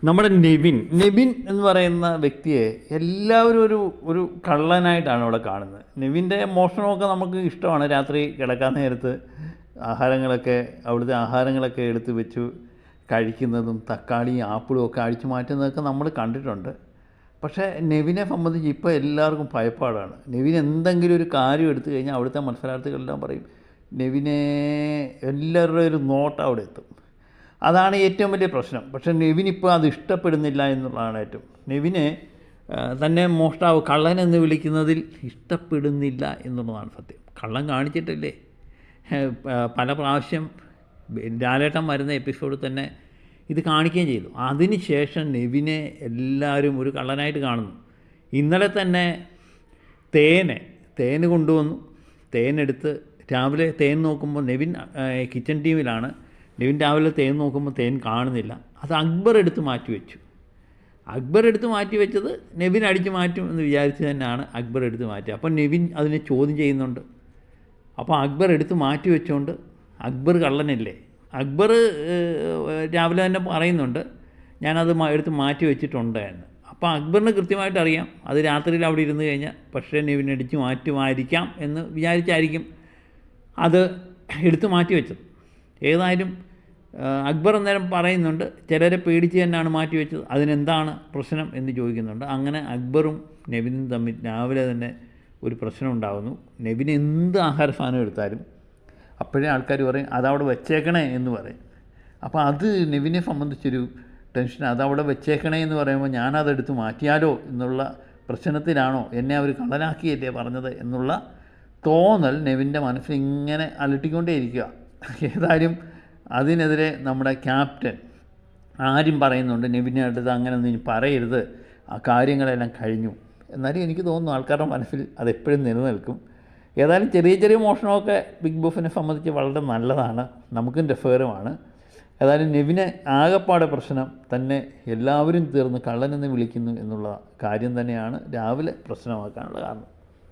നമ്മുടെ നെവിൻ എന്ന് പറയുന്ന വ്യക്തിയെ എല്ലാവരും ഒരു ഒരു കള്ളനായിട്ടാണ് ഇവിടെ കാണുന്നത്. നെവിൻ്റെ മോഷണമൊക്കെ നമുക്ക് ഇഷ്ടമാണ്. രാത്രി കിടക്കാൻ നേരത്ത് അവിടുത്തെ ആഹാരങ്ങളൊക്കെ എടുത്ത് വെച്ച് കഴിക്കുന്നതും തക്കാളിയും ആപ്പിളും ഒക്കെ അടിച്ചു മാറ്റുന്നതൊക്കെ നമ്മൾ കണ്ടിട്ടുണ്ട്. പക്ഷേ നെവിനെ സംബന്ധിച്ച് ഇപ്പോൾ എല്ലാവർക്കും ഭയപ്പാടാണ്. നെവിൻ എന്തെങ്കിലും ഒരു കാര്യം എടുത്തു കഴിഞ്ഞാൽ അവിടുത്തെ മത്സരാർത്ഥികളെല്ലാം പറയും നെവിനെ, എല്ലാവരുടെ ഒരു നോട്ട് അവിടെ എത്തും. അതാണ് ഏറ്റവും വലിയ പ്രശ്നം. പക്ഷേ നെവിനിപ്പോൾ അത് ഇഷ്ടപ്പെടുന്നില്ല എന്നുള്ളതാണ് ഏറ്റവും. നെവിനെ തന്നെ മോഷ്ടാവ് കള്ളൻ എന്ന് വിളിക്കുന്നതിൽ ഇഷ്ടപ്പെടുന്നില്ല എന്നുള്ളതാണ് സത്യം. കള്ളൻ കാണിച്ചിട്ടില്ലേ പല പ്രാവശ്യം. ലാലേട്ടൻ വരുന്ന എപ്പിസോഡിൽ തന്നെ ഇത് കാണിക്കുകയും ചെയ്തു. അതിന് ശേഷം നെവിനെ എല്ലാവരും ഒരു കള്ളനായിട്ട് കാണുന്നു. ഇന്നലെ തന്നെ തേന് കൊണ്ടുവന്നു. തേനെടുത്ത് രാവിലെ തേൻ നോക്കുമ്പോൾ നെവിൻ കിച്ചൺ ടീമിലാണ്. നെവിൻ രാവിലെ തേൻ നോക്കുമ്പോൾ തേൻ കാണുന്നില്ല. അത് അക്ബർ എടുത്ത് മാറ്റി വെച്ചു. അക്ബർ എടുത്ത് മാറ്റി വെച്ചത് നെവിൻ അടിച്ച് മാറ്റും എന്ന് വിചാരിച്ച് തന്നെയാണ് അക്ബർ എടുത്ത് മാറ്റുക. അപ്പോൾ നെവിൻ അതിനെ ചോദ്യം ചെയ്യുന്നുണ്ട്. അപ്പോൾ അക്ബർ എടുത്ത് മാറ്റി വെച്ചുകൊണ്ട് അക്ബർ കള്ളനല്ലേ. അക്ബർ രാവിലെ തന്നെ പറയുന്നുണ്ട് ഞാനത് എടുത്ത് മാറ്റി വെച്ചിട്ടുണ്ട് എന്ന്. അപ്പോൾ അക്ബറിന് കൃത്യമായിട്ട് അറിയാം അത് രാത്രിയിൽ അവിടെ ഇരുന്ന് കഴിഞ്ഞാൽ പക്ഷേ നെവിൻ അടിച്ച് മാറ്റുമായിരിക്കാം എന്ന് വിചാരിച്ചായിരിക്കും അത് എടുത്ത് മാറ്റി വെച്ചത്. ഏതായാലും അക്ബർ അന്നേരം പറയുന്നുണ്ട് ചിലരെ പേടിച്ച് തന്നെയാണ് മാറ്റി വെച്ചത്, അതിനെന്താണ് പ്രശ്നം എന്ന് ചോദിക്കുന്നുണ്ട്. അങ്ങനെ അക്ബറും നെവിനും തമ്മിൽ രാവിലെ തന്നെ ഒരു പ്രശ്നം ഉണ്ടാകുന്നു. നെവിൻ എന്ത് ആഹാര സാധനം എടുത്താലും അപ്പോഴേ ആൾക്കാർ പറയും അതവിടെ വെച്ചേക്കണേ എന്ന് പറയും. അപ്പോൾ അത് നെവിനെ സംബന്ധിച്ചൊരു ടെൻഷൻ. അതവിടെ വെച്ചേക്കണേ എന്ന് പറയുമ്പോൾ ഞാനതെടുത്ത് മാറ്റിയാലോ എന്നുള്ള പ്രശ്നത്തിലാണോ എന്നെ അവർ കള്ളനാക്കിയല്ലേ പറഞ്ഞത് എന്നുള്ള തോന്നൽ നെവിൻ്റെ മനസ്സിൽ ഇങ്ങനെ അലട്ടിക്കൊണ്ടേയിരിക്കുക. ഏതായാലും അതിനെതിരെ നമ്മുടെ ക്യാപ്റ്റൻ ആരും പറയുന്നുണ്ട് നെവിനെ അടുത്ത് അങ്ങനെ ഒന്നും ഇനി പറയരുത്, ആ കാര്യങ്ങളെല്ലാം കഴിഞ്ഞു. എന്നാലും എനിക്ക് തോന്നുന്നു ആൾക്കാരുടെ മനസ്സിൽ അതെപ്പോഴും നിലനിൽക്കും. ഏതായാലും ചെറിയ ചെറിയ മോഷണമൊക്കെ ബിഗ് ബോസിനെ സംബന്ധിച്ച് വളരെ നല്ലതാണ്, നമുക്കും രസകരമാണ്. ഏതായാലും നെവിനെ ആകെപ്പാടെ പ്രശ്നം തന്നെ എല്ലാവരും തീർന്ന് കള്ളനെന്ന് വിളിക്കുന്നു എന്നുള്ള കാര്യം തന്നെയാണ് രാവിലെ പ്രശ്നമാക്കാനുള്ള കാരണം.